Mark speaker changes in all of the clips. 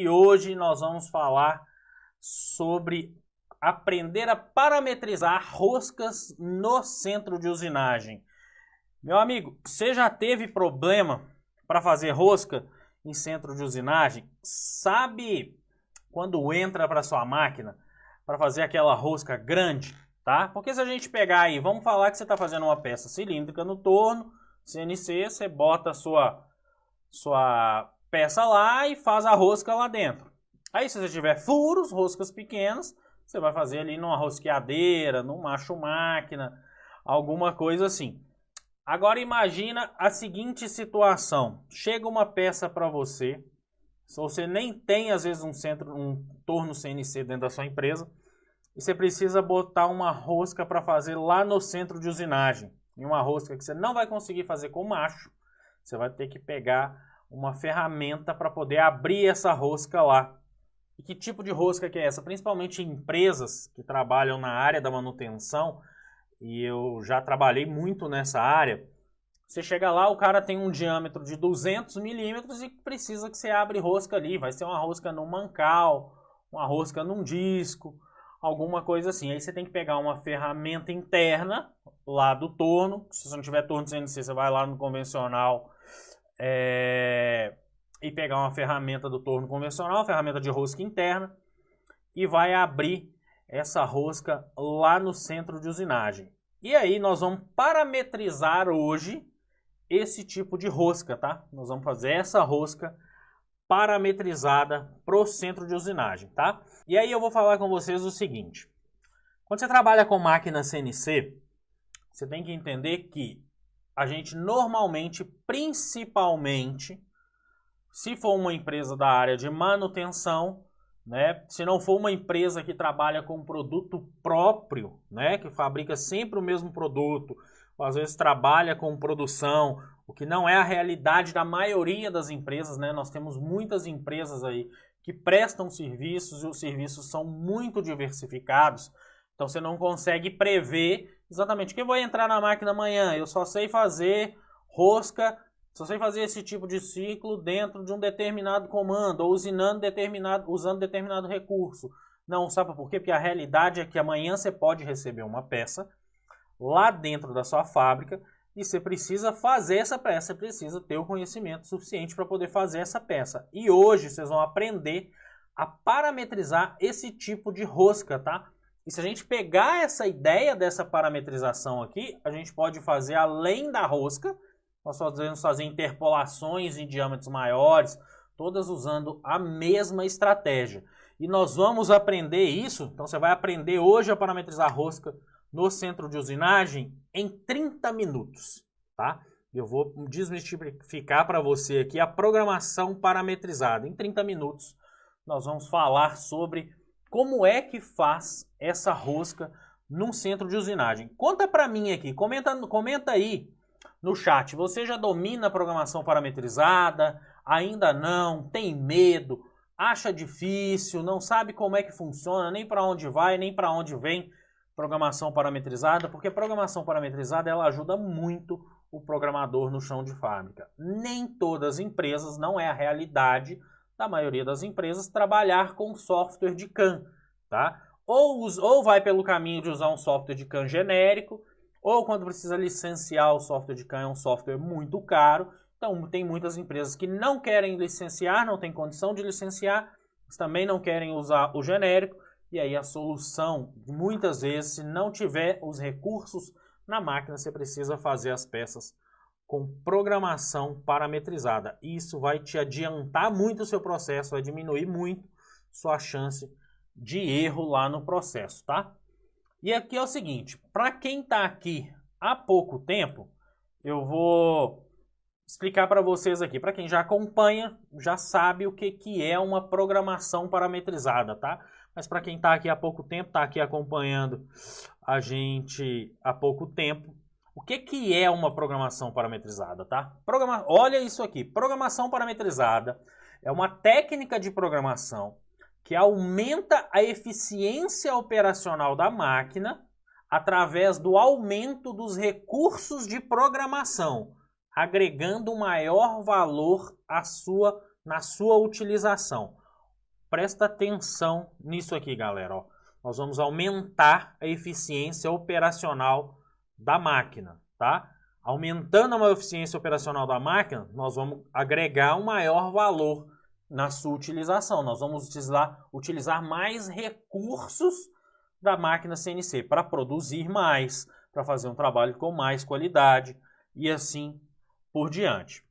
Speaker 1: e hoje nós vamos falar sobre aprender a parametrizar roscas no centro de usinagem. Meu amigo, você já teve problema para fazer rosca em centro de usinagem? Sabe quando entra para sua máquina para fazer aquela rosca grande, tá? Porque se a gente pegar aí, vamos falar que você está fazendo uma peça cilíndrica no torno, CNC, você bota a sua peça lá e faz a rosca lá dentro. Aí se você tiver furos, roscas pequenas, você vai fazer ali numa rosqueadeira, num macho-máquina, alguma coisa assim. Agora imagina a seguinte situação. Chega uma peça para você, se você nem tem às vezes um torno CNC dentro da sua empresa, e você precisa botar uma rosca para fazer lá no centro de usinagem. E uma rosca que você não vai conseguir fazer com macho, você vai ter que pegar uma ferramenta para poder abrir essa rosca lá. E que tipo de rosca que é essa? Principalmente em empresas que trabalham na área da manutenção, e eu já trabalhei muito nessa área. Você chega lá, o cara tem um diâmetro de 200 milímetros e precisa que você abra rosca ali. Vai ser uma rosca num mancal, uma rosca num disco, alguma coisa assim. Aí você tem que pegar uma ferramenta interna lá do torno. Se você não tiver torno CNC, você vai lá no convencional e pegar uma ferramenta do torno convencional, ferramenta de rosca interna, e vai abrir essa rosca lá no centro de usinagem. E aí nós vamos parametrizar hoje esse tipo de rosca, tá? Nós vamos fazer essa rosca parametrizada pro centro de usinagem, tá? E aí eu vou falar com vocês o seguinte. Quando você trabalha com máquina CNC, você tem que entender que a gente normalmente, principalmente, se for uma empresa da área de manutenção, né? Se não for uma empresa que trabalha com produto próprio, né? Que fabrica sempre o mesmo produto, ou às vezes trabalha com produção, o que não é a realidade da maioria das empresas, né? Nós temos muitas empresas aí que prestam serviços e os serviços são muito diversificados, então você não consegue prever exatamente o que eu vou entrar na máquina amanhã. Eu só sei fazer rosca, só sei fazer esse tipo de ciclo dentro de um determinado comando, ou usando determinado recurso. Não, sabe por quê? Porque a realidade é que amanhã você pode receber uma peça lá dentro da sua fábrica e você precisa fazer essa peça, você precisa ter o conhecimento suficiente para poder fazer essa peça. E hoje vocês vão aprender a parametrizar esse tipo de rosca, tá? E se a gente pegar essa ideia dessa parametrização aqui, a gente pode fazer além da rosca. Nós podemos fazer interpolações em diâmetros maiores, todas usando a mesma estratégia. E nós vamos aprender isso, então você vai aprender hoje a parametrizar a rosca no centro de usinagem em 30 minutos, tá? Eu vou desmistificar para você aqui a programação parametrizada. Em 30 minutos nós vamos falar sobre como é que faz essa rosca num centro de usinagem. Conta para mim aqui, comenta aí no chat, você já domina a programação parametrizada? Ainda não? Tem medo? Acha difícil? Não sabe como é que funciona? Nem para onde vai, nem para onde vem programação parametrizada? Porque a programação parametrizada ela ajuda muito o programador no chão de fábrica. Nem todas as empresas, não é a realidade da maioria das empresas, trabalhar com software de CAM, tá? Ou vai pelo caminho de usar um software de CAM genérico, ou quando precisa licenciar o software de CAM é um software muito caro. Então tem muitas empresas que não querem licenciar, não tem condição de licenciar, mas também não querem usar o genérico. E aí a solução, muitas vezes, se não tiver os recursos na máquina, você precisa fazer as peças com programação parametrizada. Isso vai te adiantar muito o seu processo, vai diminuir muito sua chance de erro lá no processo, tá? E aqui é o seguinte, para quem está aqui há pouco tempo, eu vou explicar para vocês aqui. Para quem já acompanha, já sabe o que é uma programação parametrizada, tá? Mas para quem está aqui há pouco tempo, está aqui acompanhando a gente há pouco tempo, o que é uma programação parametrizada, tá? Olha isso aqui, programação parametrizada é uma técnica de programação que aumenta a eficiência operacional da máquina através do aumento dos recursos de programação, agregando um maior valor na sua utilização. Presta atenção nisso aqui, galera. Ó. Nós vamos aumentar a eficiência operacional da máquina, tá? Aumentando a eficiência operacional da máquina, nós vamos agregar um maior valor na sua utilização. Nós vamos utilizar mais recursos da máquina CNC para produzir mais, para fazer um trabalho com mais qualidade e assim por diante.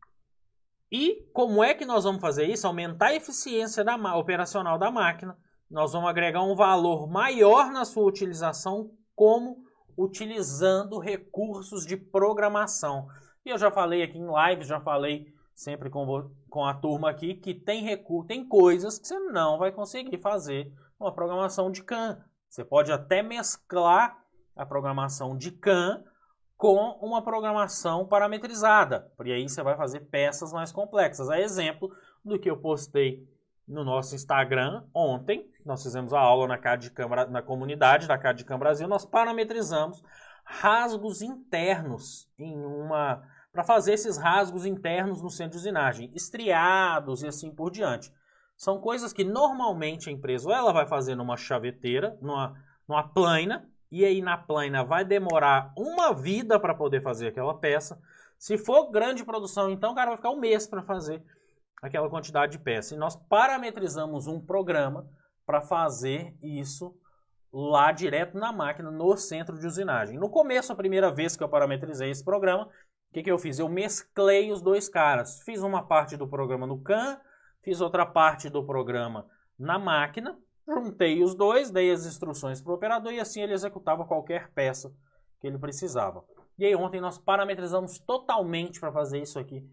Speaker 1: E como é que nós vamos fazer isso? Aumentar a eficiência operacional da máquina. Nós vamos agregar um valor maior na sua utilização, como utilizando recursos de programação. E eu já falei aqui em live, já falei sempre com a turma aqui, que tem coisas que você não vai conseguir fazer uma programação de CAM. Você pode até mesclar a programação de CAM com uma programação parametrizada. E aí você vai fazer peças mais complexas. A exemplo do que eu postei no nosso Instagram ontem. Nós fizemos a aula na comunidade da CAD/CAM Brasil. Nós parametrizamos rasgos internos para fazer esses rasgos internos no centro de usinagem, estriados e assim por diante. São coisas que normalmente a empresa ou ela vai fazer numa chaveteira, numa plana, e aí na plana vai demorar uma vida para poder fazer aquela peça. Se for grande produção, então o cara vai ficar um mês para fazer aquela quantidade de peça. E nós parametrizamos um programa para fazer isso lá direto na máquina, no centro de usinagem. No começo, a primeira vez que eu parametrizei esse programa, o que eu fiz? Eu mesclei os dois caras. Fiz uma parte do programa no CAM, fiz outra parte do programa na máquina, juntei os dois, dei as instruções para o operador e assim ele executava qualquer peça que ele precisava. E aí ontem nós parametrizamos totalmente para fazer isso aqui,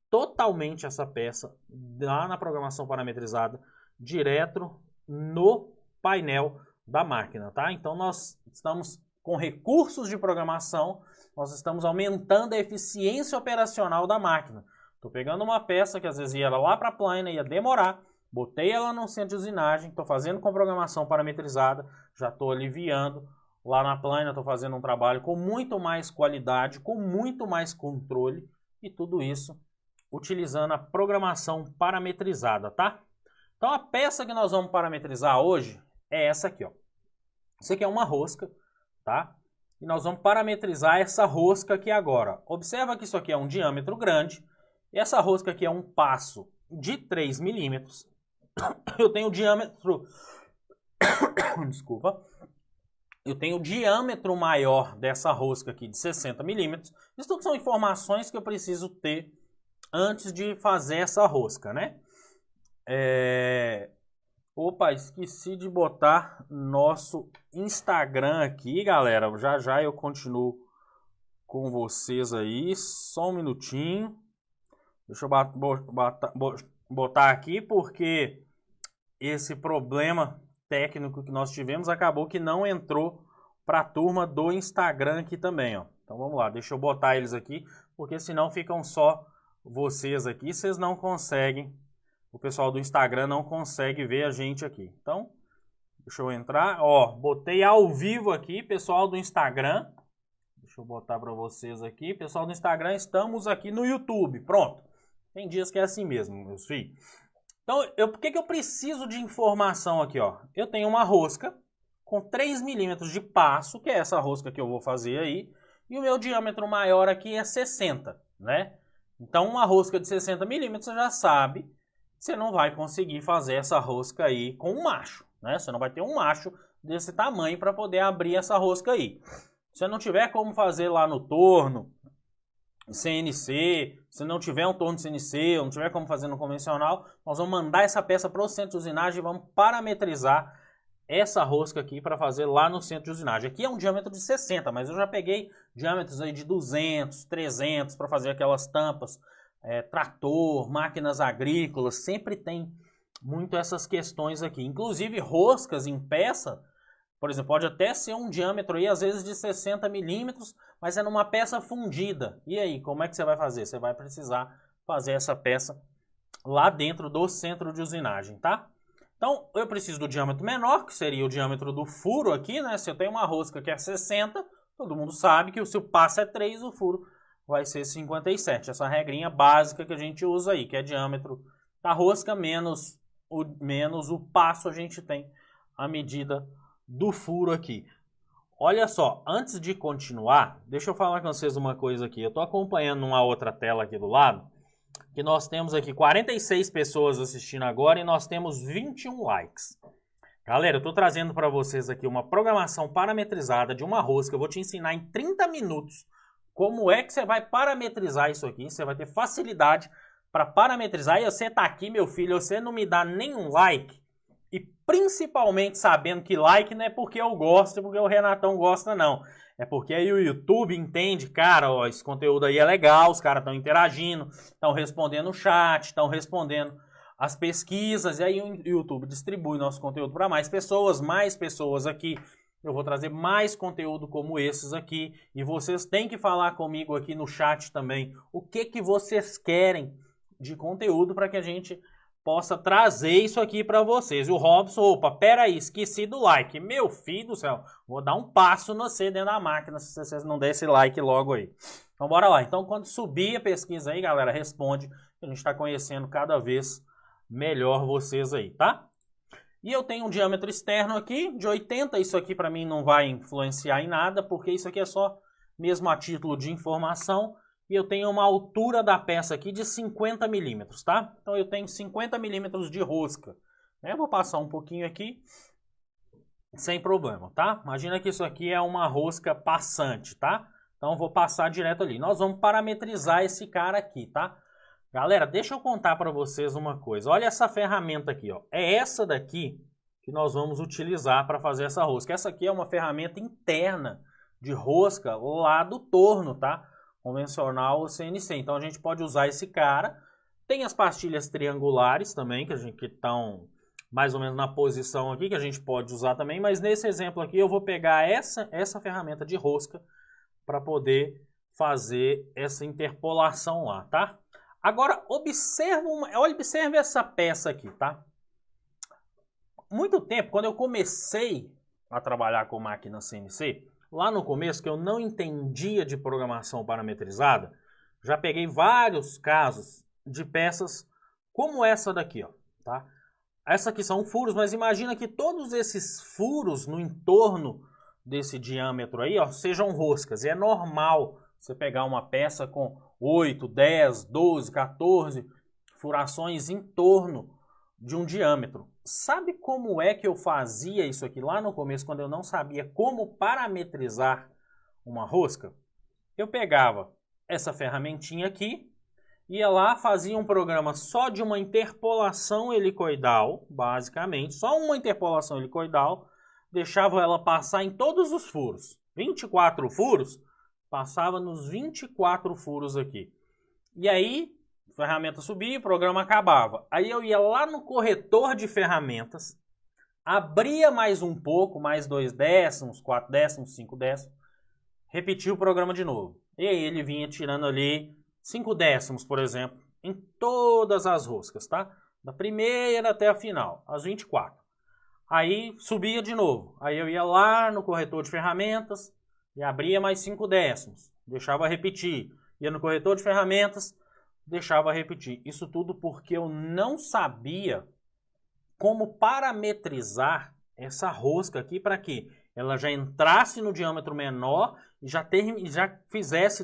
Speaker 1: totalmente essa peça, lá na programação parametrizada, direto no painel da máquina, tá? Então nós estamos com recursos de programação, nós estamos aumentando a eficiência operacional da máquina. Estou pegando uma peça que às vezes ia lá para a plana, ia demorar, botei ela no centro de usinagem, estou fazendo com programação parametrizada, já estou aliviando lá na plana, estou fazendo um trabalho com muito mais qualidade, com muito mais controle e tudo isso utilizando a programação parametrizada, tá? Então a peça que nós vamos parametrizar hoje é essa aqui, ó. Isso aqui é uma rosca, tá? E nós vamos parametrizar essa rosca aqui agora. Observa que isso aqui é um diâmetro grande. E essa rosca aqui é um passo de 3 milímetros. Eu tenho o diâmetro... Desculpa. Eu tenho o diâmetro maior dessa rosca aqui de 60 milímetros. Isso são informações que eu preciso ter antes de fazer essa rosca, né? Opa, esqueci de botar nosso Instagram aqui, galera. Já já eu continuo com vocês aí. Só um minutinho. Deixa eu botar aqui, porque esse problema técnico que nós tivemos acabou que não entrou para a turma do Instagram aqui também, ó. Então vamos lá, deixa eu botar eles aqui, porque senão ficam só vocês aqui, vocês não conseguem, o pessoal do Instagram não consegue ver a gente aqui. Então, deixa eu entrar, ó, botei ao vivo aqui, pessoal do Instagram. Deixa eu botar para vocês aqui, pessoal do Instagram, estamos aqui no YouTube, pronto. Tem dias que é assim mesmo, meus filhos. Então, por que eu preciso de informação aqui, ó? Eu tenho uma rosca com 3 milímetros de passo, que é essa rosca que eu vou fazer aí, e o meu diâmetro maior aqui é 60, né? Então, uma rosca de 60 milímetros, você já sabe que você não vai conseguir fazer essa rosca aí com um macho, né? Você não vai ter um macho desse tamanho para poder abrir essa rosca aí. Se você não tiver como fazer lá no torno, CNC, se não tiver um torno CNC, ou não tiver como fazer no convencional, nós vamos mandar essa peça para o centro de usinagem e vamos parametrizar essa rosca aqui para fazer lá no centro de usinagem. Aqui é um diâmetro de 60, mas eu já peguei diâmetros aí de 200, 300 para fazer aquelas tampas, trator, máquinas agrícolas, sempre tem muito essas questões aqui. Inclusive roscas em peça, por exemplo, pode até ser um diâmetro aí, às vezes de 60 milímetros, mas é numa peça fundida. E aí, como é que você vai fazer? Você vai precisar fazer essa peça lá dentro do centro de usinagem, tá? Então, eu preciso do diâmetro menor, que seria o diâmetro do furo aqui, né? Se eu tenho uma rosca que é 60, todo mundo sabe que se o passo é 3, o furo vai ser 57. Essa regrinha básica que a gente usa aí, que é diâmetro da rosca menos menos o passo a gente tem a medida do furo aqui. Olha só, antes de continuar, deixa eu falar com vocês uma coisa aqui. Eu estou acompanhando uma outra tela aqui do lado, que nós temos aqui 46 pessoas assistindo agora e nós temos 21 likes. Galera, eu estou trazendo para vocês aqui uma programação parametrizada de uma rosca. Eu vou te ensinar em 30 minutos como é que você vai parametrizar isso aqui. Você vai ter facilidade para parametrizar. E você tá aqui, meu filho, você não me dá nenhum like. E principalmente sabendo que like não é porque eu gosto, porque o Renatão gosta, não. É porque aí o YouTube entende, cara, ó, esse conteúdo aí é legal, os caras estão interagindo, estão respondendo o chat, estão respondendo as pesquisas, e aí o YouTube distribui nosso conteúdo para mais pessoas aqui. Eu vou trazer mais conteúdo como esses aqui, e vocês têm que falar comigo aqui no chat também o que vocês querem de conteúdo para que a gente possa trazer isso aqui para vocês. E o Robson, opa, pera aí, esqueci do like. Meu filho do céu, vou dar um passo no você dentro da máquina se vocês não der esse like logo aí. Então bora lá. Então quando subir a pesquisa aí, galera, responde. A gente está conhecendo cada vez melhor vocês aí, tá? E eu tenho um diâmetro externo aqui de 80. Isso aqui para mim não vai influenciar em nada, porque isso aqui é só mesmo a título de informação. E eu tenho uma altura da peça aqui de 50 milímetros, tá? Então eu tenho 50 milímetros de rosca. Eu vou passar um pouquinho aqui, sem problema, tá? Imagina que isso aqui é uma rosca passante, tá? Então eu vou passar direto ali. Nós vamos parametrizar esse cara aqui, tá? Galera, deixa eu contar para vocês uma coisa. Olha essa ferramenta aqui, ó. É essa daqui que nós vamos utilizar para fazer essa rosca. Essa aqui é uma ferramenta interna de rosca lá do torno, tá? Convencional CNC. Então a gente pode usar esse cara. Tem as pastilhas triangulares também, que estão mais ou menos na posição aqui, que a gente pode usar também. Mas nesse exemplo aqui eu vou pegar essa ferramenta de rosca para poder fazer essa interpolação lá, tá? Agora observe essa peça aqui, tá? Muito tempo, quando eu comecei a trabalhar com máquina CNC, lá no começo, que eu não entendia de programação parametrizada, já peguei vários casos de peças como essa daqui, ó, tá? Essa aqui são furos, mas imagina que todos esses furos no entorno desse diâmetro aí, ó, sejam roscas. E é normal você pegar uma peça com 8, 10, 12, 14 furações em torno de um diâmetro. Sabe como é que eu fazia isso aqui lá no começo, quando eu não sabia como parametrizar uma rosca? Eu pegava essa ferramentinha aqui, ia lá, fazia um programa só de uma interpolação helicoidal, basicamente, só uma interpolação helicoidal, deixava ela passar em todos os furos. 24 furos, passava nos 24 furos aqui. E aí, a ferramenta subia, o programa acabava. Aí eu ia lá no corretor de ferramentas, abria mais um pouco, mais 2 décimos, 4 décimos, 5 décimos, repetia o programa de novo. E aí ele vinha tirando ali 5 décimos, por exemplo, em todas as roscas, tá? Da primeira até a final, as 24. Aí subia de novo. Aí eu ia lá no corretor de ferramentas e abria mais 5 décimos. Deixava repetir. Ia no corretor de ferramentas, deixava repetir. Isso tudo porque eu não sabia como parametrizar essa rosca aqui para que ela já entrasse no diâmetro menor e já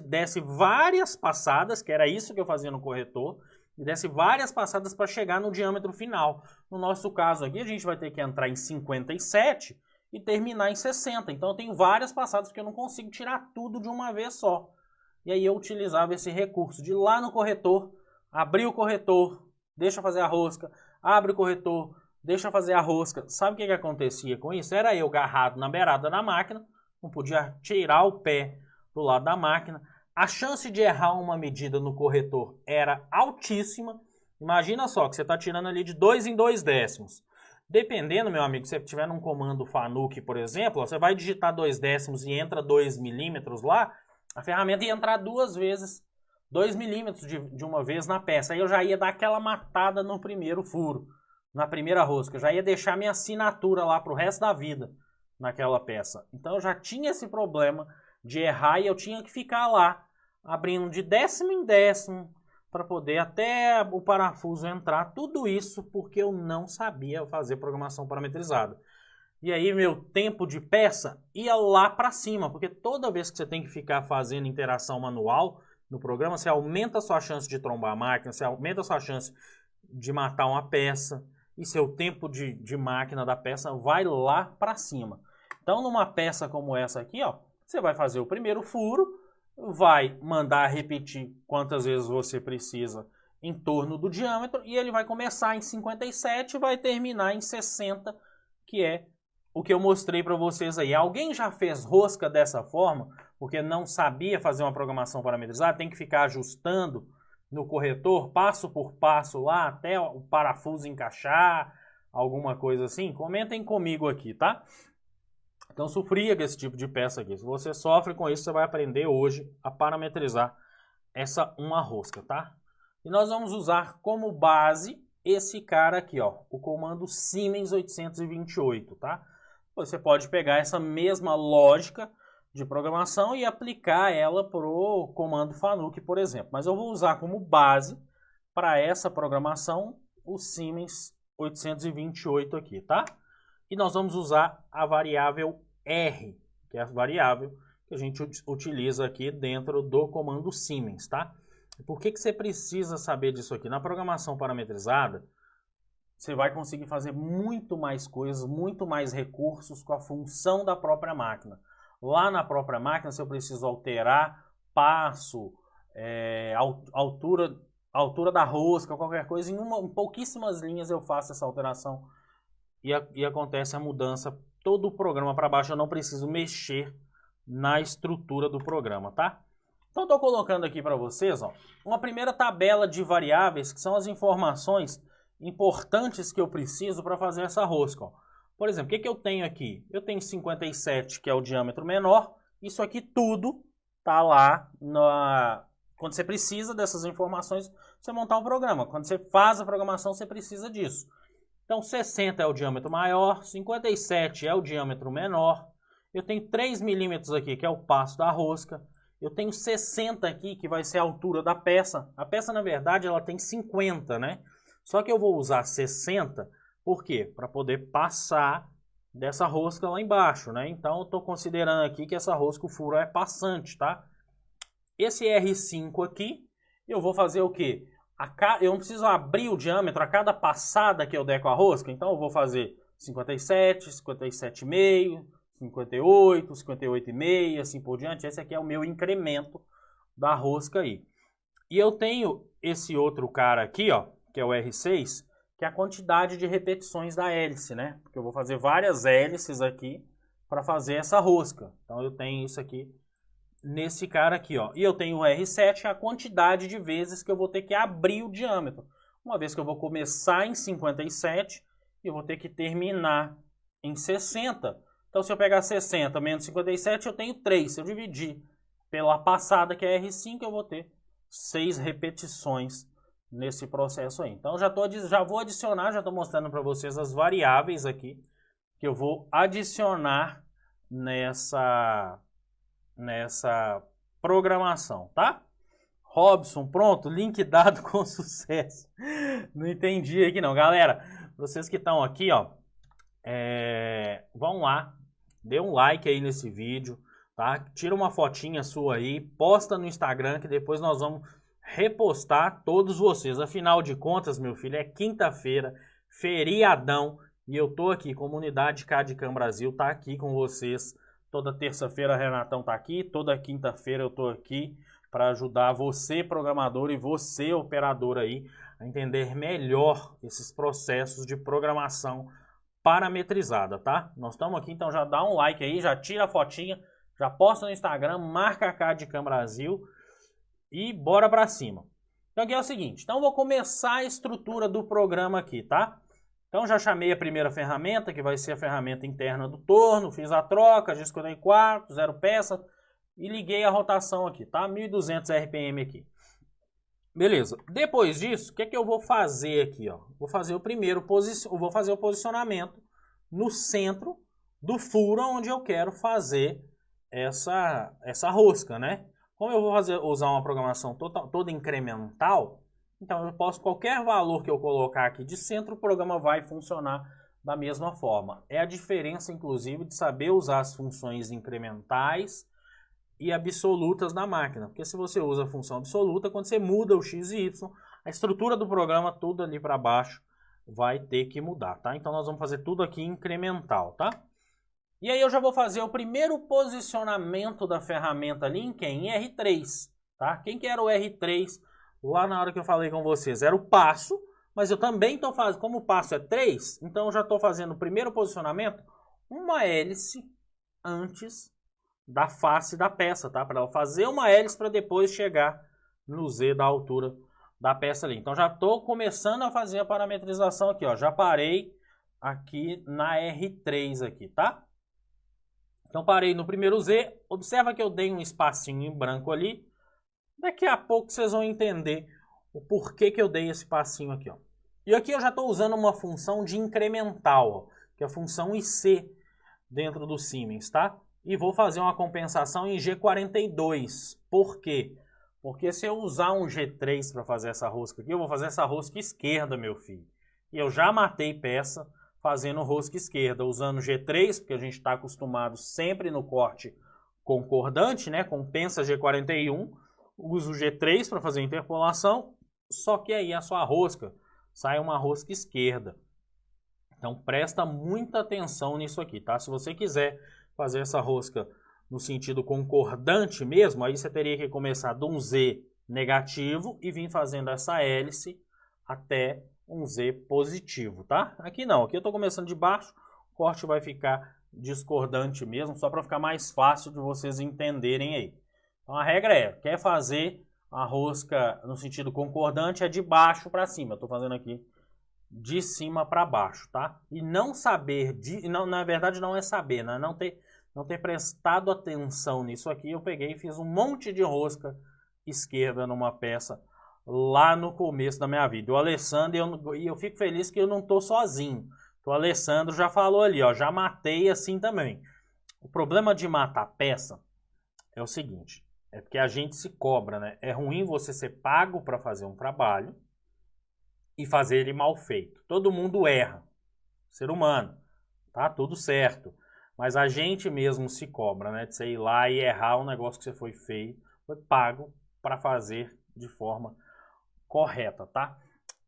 Speaker 1: desse várias passadas, que era isso que eu fazia no corretor, e desse várias passadas para chegar no diâmetro final. No nosso caso aqui, a gente vai ter que entrar em 57 e terminar em 60. Então eu tenho várias passadas porque eu não consigo tirar tudo de uma vez só. E aí eu utilizava esse recurso de ir lá no corretor, abrir o corretor, deixa fazer a rosca, abre o corretor, deixa fazer a rosca. Sabe o que acontecia com isso? Era eu agarrado na beirada da máquina, não podia tirar o pé do lado da máquina. A chance de errar uma medida no corretor era altíssima. Imagina só que você está tirando ali de 2 em 2 décimos. Dependendo, meu amigo, se você tiver num comando Fanuc, por exemplo, você vai digitar 2 décimos e entra 2 milímetros lá, a ferramenta ia entrar 2 vezes, 2 milímetros de uma vez na peça. Aí eu já ia dar aquela matada no primeiro furo, na primeira rosca. Eu já ia deixar minha assinatura lá para o resto da vida naquela peça. Então eu já tinha esse problema de errar e eu tinha que ficar lá, abrindo de décimo em décimo, para poder até o parafuso entrar, tudo isso porque eu não sabia fazer programação parametrizada. E aí meu tempo de peça ia lá para cima, porque toda vez que você tem que ficar fazendo interação manual no programa, você aumenta a sua chance de trombar a máquina, você aumenta a sua chance de matar uma peça, e seu tempo de máquina da peça vai lá para cima. Então numa peça como essa aqui, ó, você vai fazer o primeiro furo, vai mandar repetir quantas vezes você precisa em torno do diâmetro, e ele vai começar em 57 e vai terminar em 60, que é o que eu mostrei para vocês aí. Alguém já fez rosca dessa forma, porque não sabia fazer uma programação parametrizada, tem que ficar ajustando no corretor, passo por passo lá, até o parafuso encaixar, alguma coisa assim? Comentem comigo aqui, tá? Então sofria com esse tipo de peça aqui. Se você sofre com isso, você vai aprender hoje a parametrizar uma rosca, tá? E nós vamos usar como base esse cara aqui, ó, o comando Siemens 828, tá? Você pode pegar essa mesma lógica de programação e aplicar ela para o comando Fanuc, por exemplo. Mas eu vou usar como base para essa programação o Siemens 828 aqui, tá? E nós vamos usar a variável R, que é a variável que a gente utiliza aqui dentro do comando Siemens, tá? Por que você precisa saber disso aqui? Na programação parametrizada, você vai conseguir fazer muito mais coisas, muito mais recursos com a função da própria máquina. Lá na própria máquina, se eu preciso alterar passo, altura da rosca, qualquer coisa, em pouquíssimas linhas eu faço essa alteração e acontece a mudança. Todo o programa para baixo, eu não preciso mexer na estrutura do programa, tá? Então, estou colocando aqui para vocês, ó, uma primeira tabela de variáveis, que são as informações importantes que eu preciso para fazer essa rosca, ó. Por exemplo, o que eu tenho aqui? Eu tenho 57, que é o diâmetro menor. Isso aqui tudo tá lá quando você precisa dessas informações, você montar um programa. Quando você faz a programação, você precisa disso. Então, 60 é o diâmetro maior, 57 é o diâmetro menor. Eu tenho 3 milímetros aqui, que é o passo da rosca. Eu tenho 60 aqui, que vai ser a altura da peça. A peça, na verdade, ela tem 50, né? Só que eu vou usar 60, por quê? Para poder passar dessa rosca lá embaixo, né? Então, eu estou considerando aqui que essa rosca, o furo é passante, tá? Esse R5 aqui, eu vou fazer o quê? Eu não preciso abrir o diâmetro a cada passada que eu der com a rosca, então eu vou fazer 57, 57,5, 58, 58,5, assim por diante. Esse aqui é o meu incremento da rosca aí. E eu tenho esse outro cara aqui, ó, que é o R6, que é a quantidade de repetições da hélice, né? Porque eu vou fazer várias hélices aqui para fazer essa rosca. Então eu tenho isso aqui nesse cara aqui, ó. E eu tenho o R7, a quantidade de vezes que eu vou ter que abrir o diâmetro. Uma vez que eu vou começar em 57, eu vou ter que terminar em 60. Então se eu pegar 60 menos 57, eu tenho 3. Se eu dividir pela passada, que é R5, eu vou ter 6 repetições nesse processo aí. Então já vou adicionar, já estou mostrando para vocês as variáveis aqui que eu vou adicionar nessa programação, tá? Robson, pronto, link dado com sucesso. Não entendi aqui não, galera. Vocês que estão aqui, ó, vão lá, dê um like aí nesse vídeo, tá? Tira uma fotinha sua aí, posta no Instagram que depois nós vamos repostar todos vocês. Afinal de contas, meu filho, é quinta-feira, feriadão, e eu tô aqui, comunidade CAD/CAM Brasil, tá aqui com vocês. Toda terça-feira Renatão tá aqui, toda quinta-feira eu tô aqui para ajudar você, programador, e você, operador aí, a entender melhor esses processos de programação parametrizada, tá? Nós estamos aqui, então já dá um like aí, já tira a fotinha, já posta no Instagram, marca a CAD/CAM Brasil e bora para cima. Então aqui é o seguinte, então eu vou começar a estrutura do programa aqui, tá? Então já chamei a primeira ferramenta, que vai ser a ferramenta interna do torno, fiz a troca, G54, 0 peça e liguei a rotação aqui, tá? 1200 RPM aqui. Beleza. Depois disso, o que é que eu vou fazer aqui, ó? Vou fazer o posicionamento no centro do furo onde eu quero fazer essa rosca, né? Como eu vou usar uma programação toda incremental, Então eu posso, qualquer valor que eu colocar aqui de centro, o programa vai funcionar da mesma forma. É a diferença, inclusive, de saber usar as funções incrementais e absolutas da máquina. Porque se você usa a função absoluta, quando você muda o x e y, a estrutura do programa, tudo ali para baixo, vai ter que mudar, tá? Então nós vamos fazer tudo aqui incremental, tá? E aí eu já vou fazer o primeiro posicionamento da ferramenta ali em quem? Em R3, tá? Quem que era o R3 lá na hora que eu falei com vocês? Era o passo, mas eu também estou fazendo, como o passo é 3, então eu já estou fazendo o primeiro posicionamento, uma hélice antes da face da peça, tá? Para ela fazer uma hélice para depois chegar no Z da altura da peça ali. Então já estou começando a fazer a parametrização aqui, ó. Já parei aqui na R3 aqui, tá? Então parei no primeiro Z. Observa que eu dei um espacinho em branco ali. Daqui a pouco vocês vão entender o porquê que eu dei esse espacinho aqui, ó. E aqui eu já estou usando uma função de incremental, ó, que é a função IC dentro do Siemens, tá? E vou fazer uma compensação em G42. Por quê? Porque se eu usar um G3 para fazer essa rosca aqui, eu vou fazer essa rosca esquerda, meu filho. E eu já matei peça fazendo rosca esquerda, usando G3, porque a gente está acostumado sempre no corte concordante, né? Compensa G41, uso G3 para fazer a interpolação, só que aí a sua rosca sai uma rosca esquerda. Então presta muita atenção nisso aqui, tá? Se você quiser fazer essa rosca no sentido concordante mesmo, aí você teria que começar de um Z negativo e vir fazendo essa hélice até um Z positivo, tá? Aqui não, aqui eu estou começando de baixo, o corte vai ficar discordante mesmo, só para ficar mais fácil de vocês entenderem aí. Então a regra é, quer fazer a rosca no sentido concordante, é de baixo para cima. Eu estou fazendo aqui de cima para baixo, tá? E não saber, não, na verdade não é saber, né? Não ter prestado atenção nisso aqui, eu peguei e fiz um monte de rosca esquerda numa peça lá no começo da minha vida. O Alessandro, e eu fico feliz que eu não estou sozinho. O Alessandro já falou ali, ó, já matei assim também. O problema de matar peça é o seguinte, é porque a gente se cobra, né? É ruim você ser pago para fazer um trabalho e fazer ele mal feito. Todo mundo erra, ser humano, tá tudo certo. Mas a gente mesmo se cobra, né? De você ir lá e errar um negócio que você foi pago para fazer de forma correta, tá?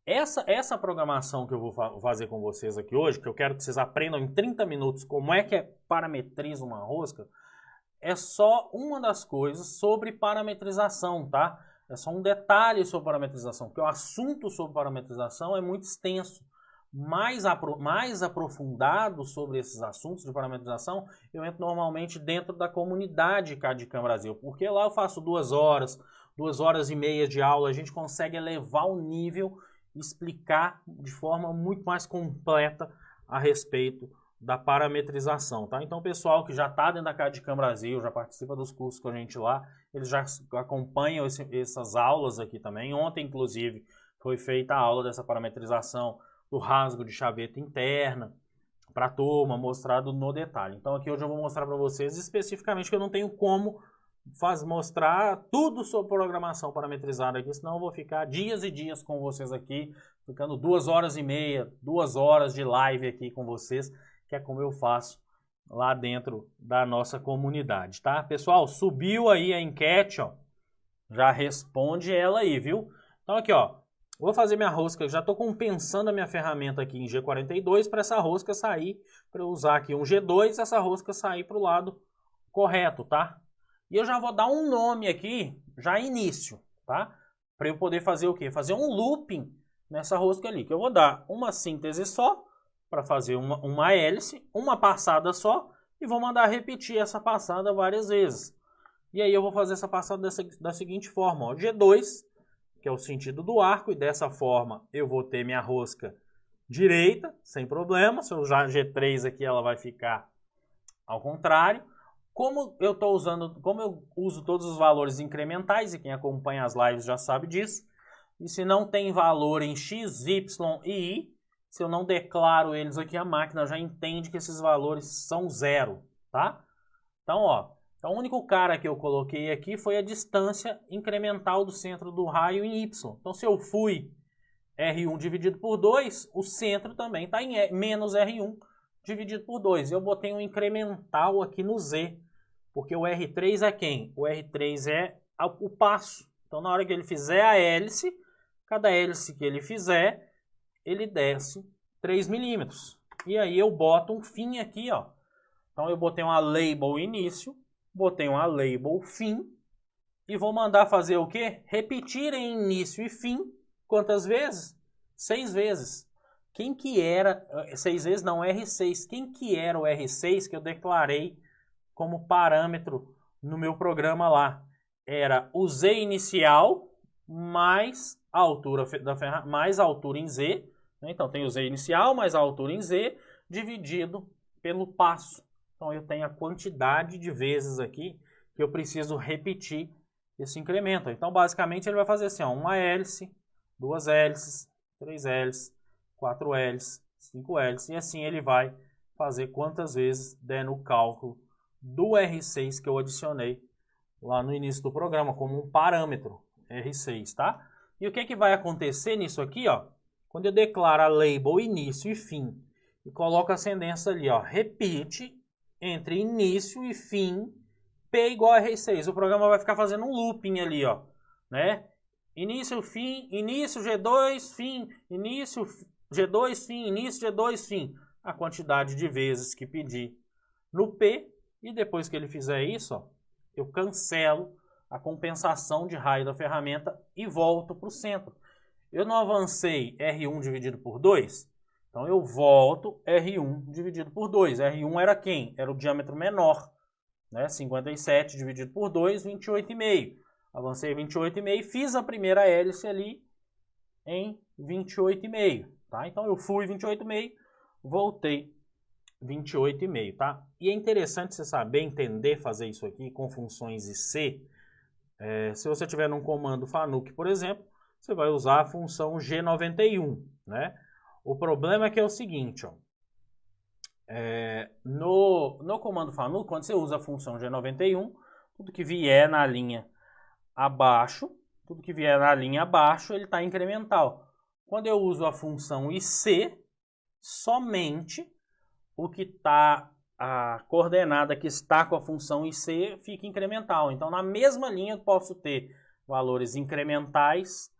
Speaker 1: Essa programação que eu vou fazer com vocês aqui hoje, que eu quero que vocês aprendam em 30 minutos como é que parametriza uma rosca, é só uma das coisas sobre parametrização, tá? É só um detalhe sobre parametrização, porque o assunto sobre parametrização é muito extenso. Mais aprofundado sobre esses assuntos de parametrização, eu entro normalmente dentro da comunidade CAD/CAM Brasil, porque lá eu faço 2 horas e meia de aula, a gente consegue elevar o nível e explicar de forma muito mais completa a respeito da parametrização, tá? Então o pessoal que já está dentro da CAD/CAM Brasil, já participa dos cursos com a gente lá, eles já acompanham essas aulas aqui também. Ontem, inclusive, foi feita a aula dessa parametrização do rasgo de chaveta interna para a turma, mostrado no detalhe. Então aqui hoje eu vou mostrar para vocês especificamente que eu não tenho como mostrar tudo sobre programação parametrizada aqui, senão eu vou ficar dias e dias com vocês aqui, ficando 2 horas e meia, 2 horas de live aqui com vocês, que é como eu faço lá dentro da nossa comunidade, tá? Pessoal, subiu aí a enquete, ó, já responde ela aí, viu? Então aqui, ó, vou fazer minha rosca, já estou compensando a minha ferramenta aqui em G42 para essa rosca sair, para eu usar aqui um G2 e essa rosca sair para o lado correto, tá? E eu já vou dar um nome aqui, já início, tá? Para eu poder fazer o quê? Fazer um looping nessa rosca ali, que eu vou dar uma síntese só, para fazer uma hélice, uma passada só, e vou mandar repetir essa passada várias vezes. E aí eu vou fazer essa passada da seguinte forma, ó, G2, que é o sentido do arco, e dessa forma eu vou ter minha rosca direita, sem problema. Se eu usar G3 aqui, ela vai ficar ao contrário. Como eu uso todos os valores incrementais, e quem acompanha as lives já sabe disso, e se não tem valor em x, y e i, se eu não declaro eles aqui, a máquina já entende que esses valores são 0, tá? Então, ó, Então, o único cara que eu coloquei aqui foi a distância incremental do centro do raio em y. Então, se eu fui R1 dividido por 2, o centro também está em menos R1 dividido por 2. Eu botei um incremental aqui no Z, porque o R3 é quem? O R3 é o passo. Então, na hora que ele fizer a hélice, cada hélice que ele fizer, ele desce 3 milímetros. E aí eu boto um fim aqui, ó. Então, eu botei uma label início, botei uma label fim, e vou mandar fazer o quê? Repetir em início e fim. Quantas vezes? 6 vezes. Quem que era... 6 vezes não, R6. Quem que era o R6 que eu declarei como parâmetro no meu programa lá? Era o Z inicial mais a altura, mais a altura em Z. Então, tem o Z inicial mais a altura em Z dividido pelo passo. Então, eu tenho a quantidade de vezes aqui que eu preciso repetir esse incremento. Então, basicamente, ele vai fazer assim, ó, uma hélice, 2 hélices, 3 hélices, 4 hélices, 5 hélices, e assim ele vai fazer quantas vezes der no cálculo do R6 que eu adicionei lá no início do programa, como um parâmetro R6, tá? E o que que vai acontecer nisso aqui, ó? Quando eu declaro a label início e fim, e coloco a ascendência ali, ó, repeat entre início e fim, P igual a R6. O programa vai ficar fazendo um looping ali, ó, né? Início, fim, início, G2, fim, início, G2, fim, início, G2, fim. A quantidade de vezes que pedir no P, e depois que ele fizer isso, ó, eu cancelo a compensação de raio da ferramenta e volto para o centro. Eu não avancei R1 dividido por 2, então eu volto R1 dividido por 2. R1 era quem? Era o diâmetro menor, né? 57 dividido por 2, 28,5. Avancei 28,5, fiz a primeira hélice ali em 28,5, tá? Então eu fui 28,5, voltei 28,5, tá? E é interessante você saber entender, fazer isso aqui com funções IC. Se você tiver num comando Fanuc, por exemplo, você vai usar a função G91, né? O problema é que é o seguinte, ó. No comando Fanuc, quando você usa a função G91, tudo que vier na linha abaixo, ele está incremental. Quando eu uso a função IC, somente o que está, a coordenada que está com a função IC fica incremental. Então, na mesma linha, eu posso ter valores incrementais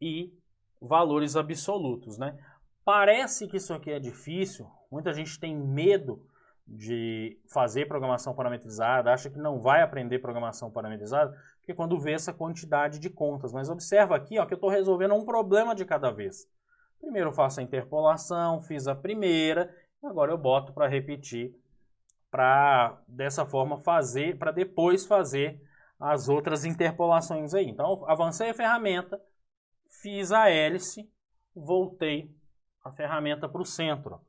Speaker 1: e valores absolutos, né? Parece que isso aqui é difícil, muita gente tem medo de fazer programação parametrizada, acha que não vai aprender programação parametrizada, porque quando vê essa quantidade de contas. Mas observa aqui, ó, que eu estou resolvendo um problema de cada vez. Primeiro eu faço a interpolação, fiz a primeira, agora eu boto para repetir, para dessa forma fazer, para depois fazer as outras interpolações aí. Então, avancei a ferramenta, fiz a hélice, voltei a ferramenta para o centro.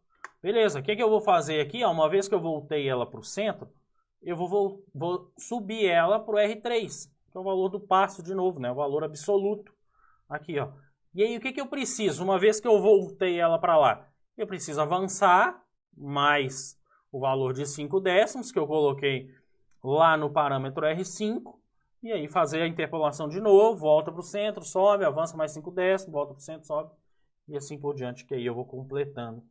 Speaker 1: Beleza, o que eu vou fazer aqui? Ó, uma vez que eu voltei ela para o centro, eu vou subir ela para o R3, que é o valor do passo de novo, né? O valor absoluto. Aqui, ó. E aí, o que eu preciso? Uma vez que eu voltei ela para lá, eu preciso avançar mais o valor de 5 décimos, que eu coloquei lá no parâmetro R5, e aí fazer a interpolação de novo, volta para o centro, sobe, avança mais 5 décimos, volta para o centro, sobe, e assim por diante, que aí eu vou completando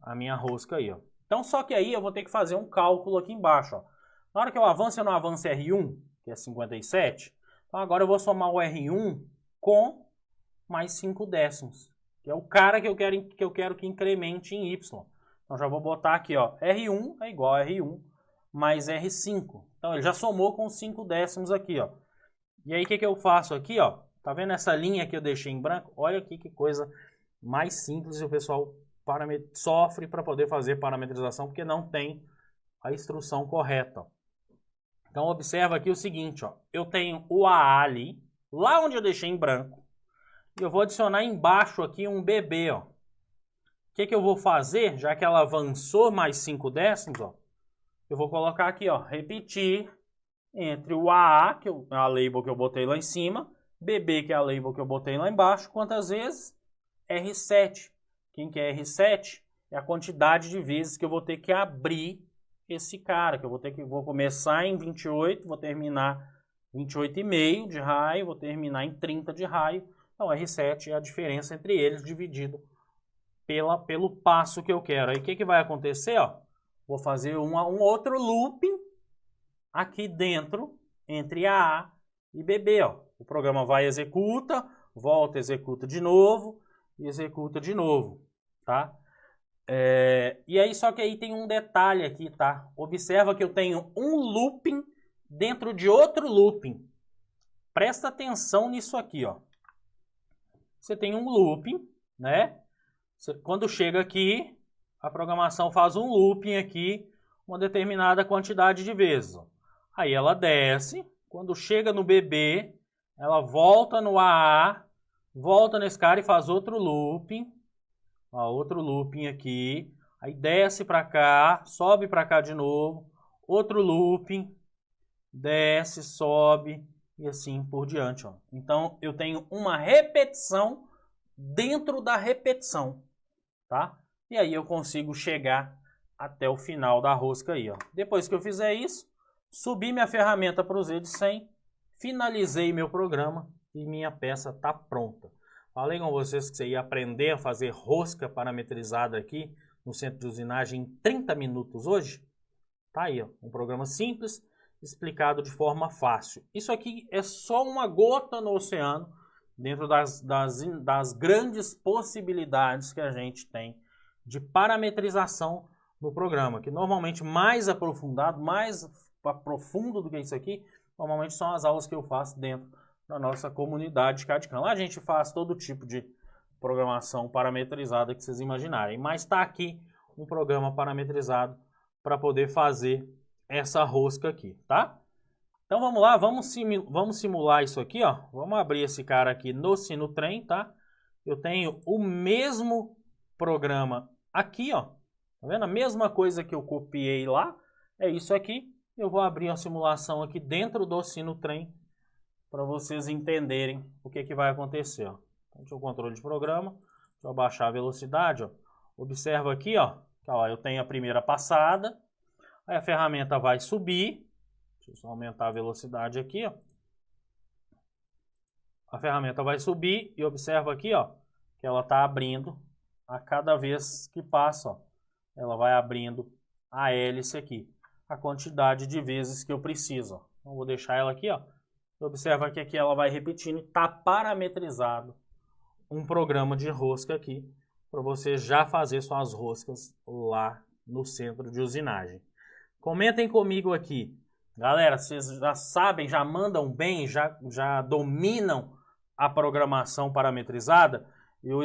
Speaker 1: a minha rosca aí, ó. Então, só que aí eu vou ter que fazer um cálculo aqui embaixo, ó. Na hora que eu não avanço R1, que é 57, então agora eu vou somar o R1 com mais 5 décimos, que é o cara que eu quero que incremente em Y. Então, já vou botar aqui, ó, R1 é igual a R1 mais R5. Então, ele já somou com 5 décimos aqui, ó. E aí, o que eu faço aqui, ó? Tá vendo essa linha que eu deixei em branco? Olha aqui que coisa mais simples e o pessoal sofre para poder fazer parametrização, porque não tem a instrução correta, ó. Então, observa aqui o seguinte, ó. Eu tenho o AA ali, lá onde eu deixei em branco, e eu vou adicionar embaixo aqui um BB, ó. O que eu vou fazer, já que ela avançou mais 5 décimos, ó, eu vou colocar aqui, ó, repetir entre o AA, que é a label que eu botei lá em cima, BB, que é a label que eu botei lá embaixo, quantas vezes? R7. Quem que é R7? É a quantidade de vezes que eu vou ter que abrir esse cara, que vou começar em 28, vou terminar 28,5 de raio, vou terminar em 30 de raio. Então, R7 é a diferença entre eles dividido pelo passo que eu quero. Aí, o que vai acontecer? Ó, vou fazer um outro looping aqui dentro, entre A e BB. Ó. O programa vai, executa, volta, executa de novo, e executa de novo, tá? E aí, só que aí tem um detalhe aqui, tá? Observa que eu tenho um looping dentro de outro looping. Presta atenção nisso aqui, ó. Você tem um looping, né? Quando chega aqui, a programação faz um looping aqui, uma determinada quantidade de vezes. Ó. Aí ela desce, quando chega no BB, ela volta no AA, volta nesse cara e faz outro looping. Ó, outro looping aqui. Aí desce para cá, sobe para cá de novo. Outro looping, desce, sobe e assim por diante. Ó. Então eu tenho uma repetição dentro da repetição, tá? E aí eu consigo chegar até o final da rosca aí, ó. Depois que eu fizer isso, subi minha ferramenta para o Z de 100, finalizei meu programa e minha peça está pronta. Falei com vocês que você ia aprender a fazer rosca parametrizada aqui no centro de usinagem em 30 minutos hoje. Tá aí, ó, um programa simples, explicado de forma fácil. Isso aqui é só uma gota no oceano, dentro das grandes possibilidades que a gente tem de parametrização no programa, que normalmente mais aprofundado, mais profundo do que isso aqui, normalmente são as aulas que eu faço dentro da nossa comunidade CAD-CAM. Lá a gente faz todo tipo de programação parametrizada que vocês imaginarem, mas está aqui um programa parametrizado para poder fazer essa rosca aqui, tá? Então vamos lá, vamos simular isso aqui, ó. Vamos abrir esse cara aqui no Sinotrem, tá? Eu tenho o mesmo programa aqui, ó. Tá vendo? A mesma coisa que eu copiei lá, é isso aqui. Eu vou abrir uma simulação aqui dentro do Sinotrem para vocês entenderem o que vai acontecer, ó. Então, deixa eu controle de programa, deixa eu abaixar a velocidade, ó. Observa aqui, ó, que, ó, eu tenho a primeira passada, aí a ferramenta vai subir. Deixa eu só aumentar a velocidade aqui, ó. A ferramenta vai subir e observa aqui, ó, que ela está abrindo a cada vez que passa, ó. Ela vai abrindo a hélice aqui, a quantidade de vezes que eu preciso, ó. Então, vou deixar ela aqui, ó. Observa que aqui ela vai repetindo, está parametrizado um programa de rosca aqui, para você já fazer suas roscas lá no centro de usinagem. Comentem comigo aqui. Galera, vocês já sabem, já mandam bem, já dominam a programação parametrizada? E o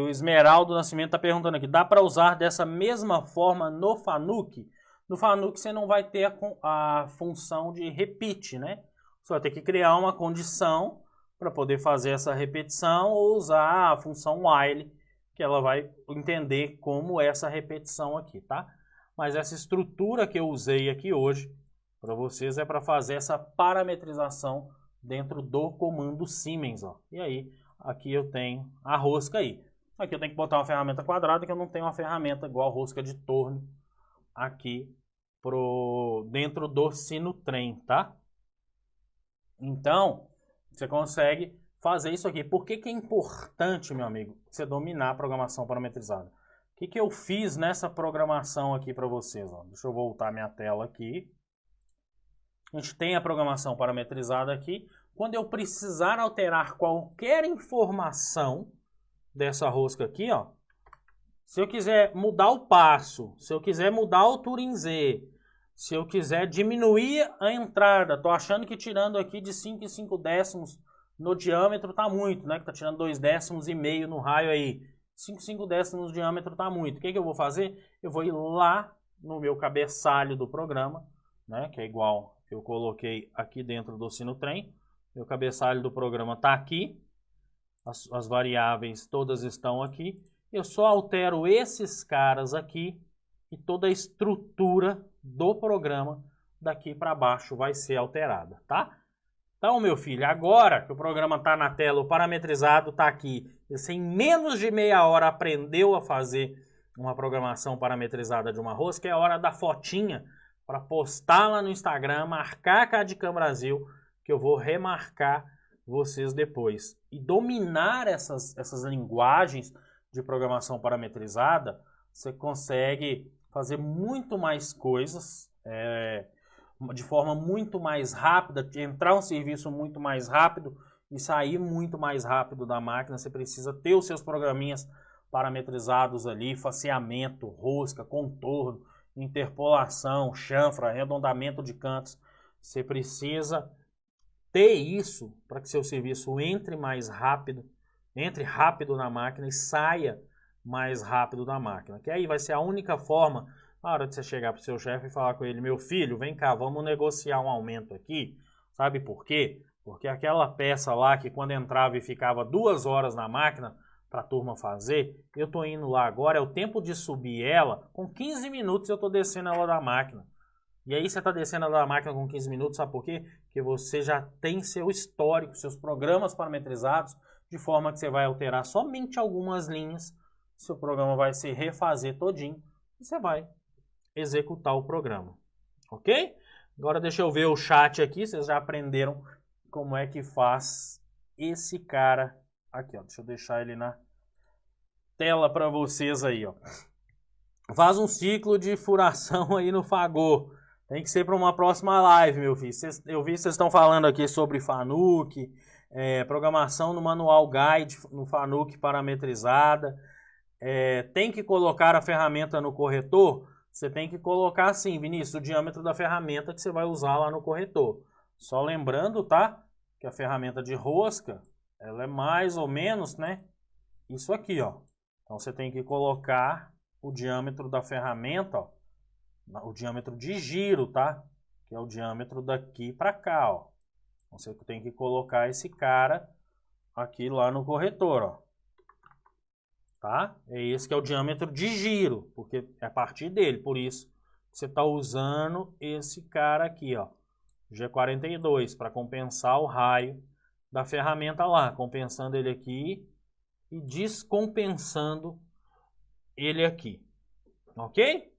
Speaker 1: Esmeraldo Nascimento está perguntando aqui, dá para usar dessa mesma forma no Fanuc? No Fanuc você não vai ter a função de repeat, né? Você vai ter que criar uma condição para poder fazer essa repetição ou usar a função while, que ela vai entender como essa repetição aqui, tá? Mas essa estrutura que eu usei aqui hoje para vocês é para fazer essa parametrização dentro do comando Siemens, ó. E aí, aqui eu tenho a rosca aí. Aqui eu tenho que botar uma ferramenta quadrada, que eu não tenho uma ferramenta igual a rosca de torno aqui dentro do Sinotrem, tá? Então, você consegue fazer isso aqui. Por que é importante, meu amigo, você dominar a programação parametrizada? O que eu fiz nessa programação aqui para vocês? Ó? Deixa eu voltar minha tela aqui. A gente tem a programação parametrizada aqui. Quando eu precisar alterar qualquer informação dessa rosca aqui, ó, se eu quiser mudar o passo, se eu quiser mudar a altura em Z, se eu quiser diminuir a entrada, estou achando que tirando aqui de 5 em 5 décimos no diâmetro tá muito, né? Que está tirando 2,5 décimos no raio aí. 5 décimos no diâmetro tá muito. O que eu vou fazer? Eu vou ir lá no meu cabeçalho do programa, né? Que é igual eu coloquei aqui dentro do Sinotrem. Meu cabeçalho do programa está aqui. As variáveis todas estão aqui. Eu só altero esses caras aqui e toda a estrutura do programa daqui para baixo vai ser alterada, tá? Então, meu filho, agora que o programa está na tela, o parametrizado está aqui, você em menos de meia hora aprendeu a fazer uma programação parametrizada de uma rosca, é hora da fotinha para postar lá no Instagram, marcar a CAD/CAM Brasil, que eu vou remarcar vocês depois. E dominar essas linguagens de programação parametrizada, você consegue fazer muito mais coisas de forma muito mais rápida, entrar um serviço muito mais rápido e sair muito mais rápido da máquina. Você precisa ter os seus programinhas parametrizados ali, faceamento, rosca, contorno, interpolação, chanfra, arredondamento de cantos. Você precisa ter isso para que seu serviço entre rápido na máquina e saia mais rápido da máquina. Que aí vai ser a única forma, na hora de você chegar para o seu chefe e falar com ele: meu filho, vem cá, vamos negociar um aumento aqui. Sabe por quê? Porque aquela peça lá que quando entrava e ficava 2 horas na máquina para a turma fazer, eu estou indo lá agora, é o tempo de subir ela, com 15 minutos eu estou descendo ela da máquina. E aí você está descendo ela da máquina com 15 minutos, sabe por quê? Porque você já tem seu histórico, seus programas parametrizados, de forma que você vai alterar somente algumas linhas, seu programa vai se refazer todinho e você vai executar o programa. Ok? Agora deixa eu ver o chat aqui, vocês já aprenderam como é que faz esse cara aqui, ó. Deixa eu deixar ele na tela para vocês aí, ó. Faz um ciclo de furação aí no Fagor. Tem que ser para uma próxima live, meu filho. Eu vi que vocês estão falando aqui sobre Fanuc, programação no manual guide, no Fanuc parametrizada. Tem que colocar a ferramenta no corretor? Você tem que colocar assim, Vinícius, o diâmetro da ferramenta que você vai usar lá no corretor. Só lembrando, tá? Que a ferramenta de rosca, ela é mais ou menos, né? Isso aqui, ó. Então você tem que colocar o diâmetro da ferramenta, ó. O diâmetro de giro, tá? Que é o diâmetro daqui para cá, ó. Você tem que colocar esse cara aqui lá no corretor, ó. Tá? É esse que é o diâmetro de giro, porque é a partir dele, por isso você está usando esse cara aqui, ó, G42, para compensar o raio da ferramenta lá, compensando ele aqui e descompensando ele aqui, ok?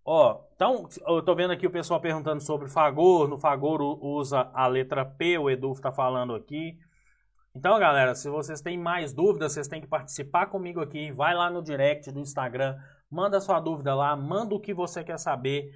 Speaker 1: Ó, então, eu tô vendo aqui o pessoal perguntando sobre Fagor. No Fagor usa a letra P, o Edu tá falando aqui. Então, galera, se vocês têm mais dúvidas, vocês têm que participar comigo aqui. Vai lá no direct do Instagram, manda sua dúvida lá, manda o que você quer saber,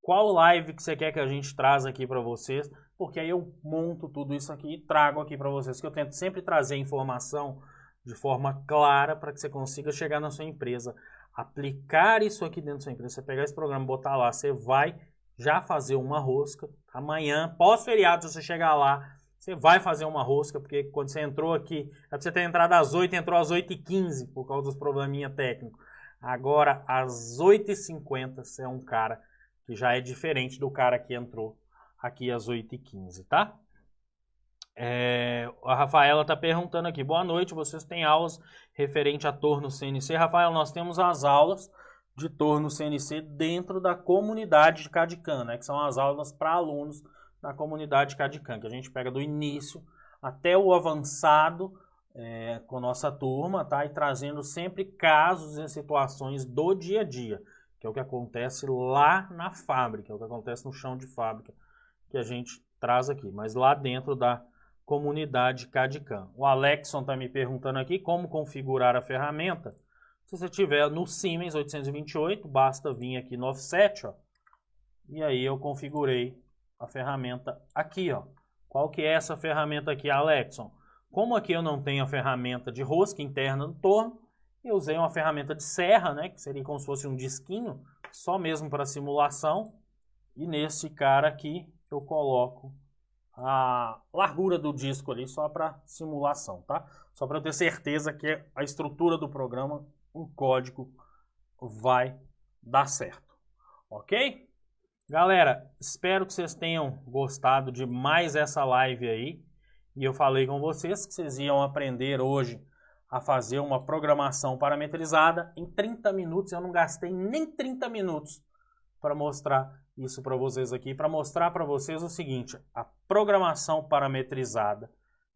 Speaker 1: qual live que você quer que a gente traz aqui para vocês, porque aí eu monto tudo isso aqui e trago aqui para vocês, que eu tento sempre trazer informação de forma clara para que você consiga chegar na sua empresa, aplicar isso aqui dentro da sua empresa. Você pegar esse programa, botar lá, você vai já fazer uma rosca. Amanhã, pós-feriado, você chegar lá, você vai fazer uma rosca, porque quando você entrou aqui, é pra você ter entrado às 8, entrou às 8h15, por causa dos probleminha técnicos. Agora, às 8h50, você é um cara que já é diferente do cara que entrou aqui às 8h15, tá? A Rafaela está perguntando aqui: boa noite, vocês têm aulas referente a torno CNC? Rafael, nós temos as aulas de torno CNC dentro da comunidade de CAD/CAM, né? Que são as aulas para alunos da comunidade CAD/CAM, que a gente pega do início até o avançado com nossa turma, tá? E trazendo sempre casos e situações do dia a dia, que é o que acontece lá na fábrica, é o que acontece no chão de fábrica, que a gente traz aqui, mas lá dentro da comunidade CAD/CAM. O Alexson está me perguntando aqui como configurar a ferramenta. Se você tiver no Siemens 828, basta vir aqui no Offset, ó, e aí eu configurei a ferramenta aqui, ó. Qual que é essa ferramenta aqui, Alexson? Como aqui eu não tenho a ferramenta de rosca interna do torno, eu usei uma ferramenta de serra, né, que seria como se fosse um disquinho, só mesmo para simulação. E nesse cara aqui eu coloco a largura do disco ali só para simulação, tá? Só para eu ter certeza que a estrutura do programa, o código vai dar certo, ok? Galera, espero que vocês tenham gostado de mais essa live aí. E eu falei com vocês que vocês iam aprender hoje a fazer uma programação parametrizada em 30 minutos. Eu não gastei nem 30 minutos para mostrar isso para vocês aqui, para mostrar para vocês o seguinte: a programação parametrizada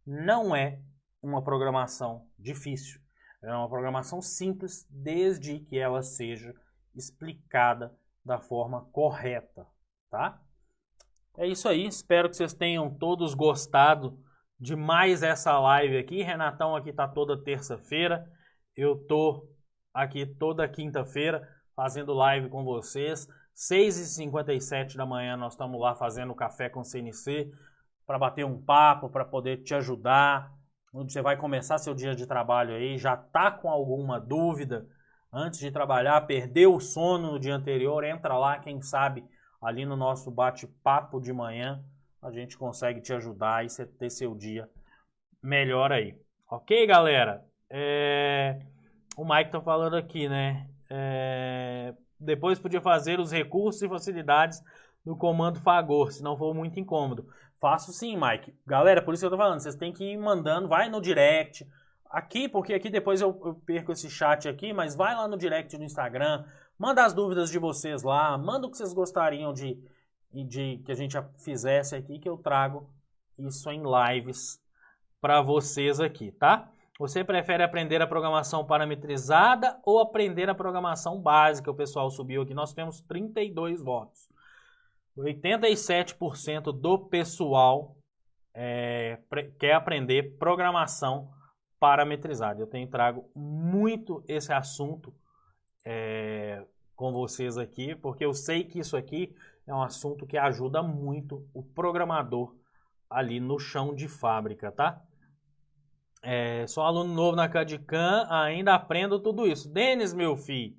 Speaker 1: não é uma programação difícil, é uma programação simples, desde que ela seja explicada da forma correta, tá? É isso aí, espero que vocês tenham todos gostado de mais essa live aqui. Renatão aqui tá toda terça-feira, eu tô aqui toda quinta-feira fazendo live com vocês. 6h57 da manhã nós estamos lá fazendo café com CNC para bater um papo, para poder te ajudar. Onde você vai começar seu dia de trabalho aí, já tá com alguma dúvida antes de trabalhar, perdeu o sono no dia anterior, entra lá, quem sabe ali no nosso bate-papo de manhã, a gente consegue te ajudar e você ter seu dia melhor aí. Ok, galera? O Mike tá falando aqui, né? Depois podia fazer os recursos e facilidades do comando Fagor, se não for muito incômodo. Faço sim, Mike. Galera, por isso que eu tô falando, vocês têm que ir mandando, vai no direct, aqui, porque aqui depois eu perco esse chat aqui, mas vai lá no direct do Instagram, manda as dúvidas de vocês lá, manda o que vocês gostariam de que a gente fizesse aqui, que eu trago isso em lives para vocês aqui, tá? Você prefere aprender a programação parametrizada ou aprender a programação básica? O pessoal subiu aqui, nós temos 32 votos. 87% do pessoal quer aprender programação parametrizada. Eu trago muito esse assunto com vocês aqui, porque eu sei que isso aqui é um assunto que ajuda muito o programador ali no chão de fábrica, tá? Sou aluno novo na CAD/CAM, ainda aprendo tudo isso. Denis, meu filho,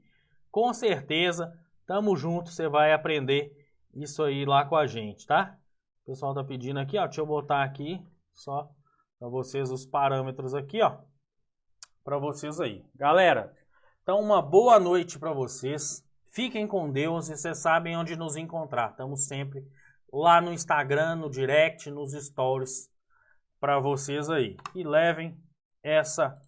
Speaker 1: com certeza, tamo junto, você vai aprender isso aí lá com a gente, tá? O pessoal tá pedindo aqui, ó, deixa eu botar aqui só para vocês os parâmetros aqui, ó, para vocês aí. Galera, então uma boa noite para vocês. Fiquem com Deus e vocês sabem onde nos encontrar. Estamos sempre lá no Instagram, no direct, nos stories para vocês aí. E levem essa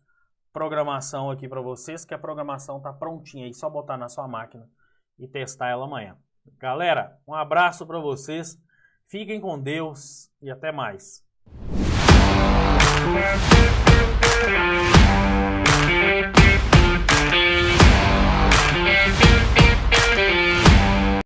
Speaker 1: programação aqui para vocês, que a programação tá prontinha aí, só botar na sua máquina e testar ela amanhã. Galera, um abraço para vocês. Fiquem com Deus e até mais.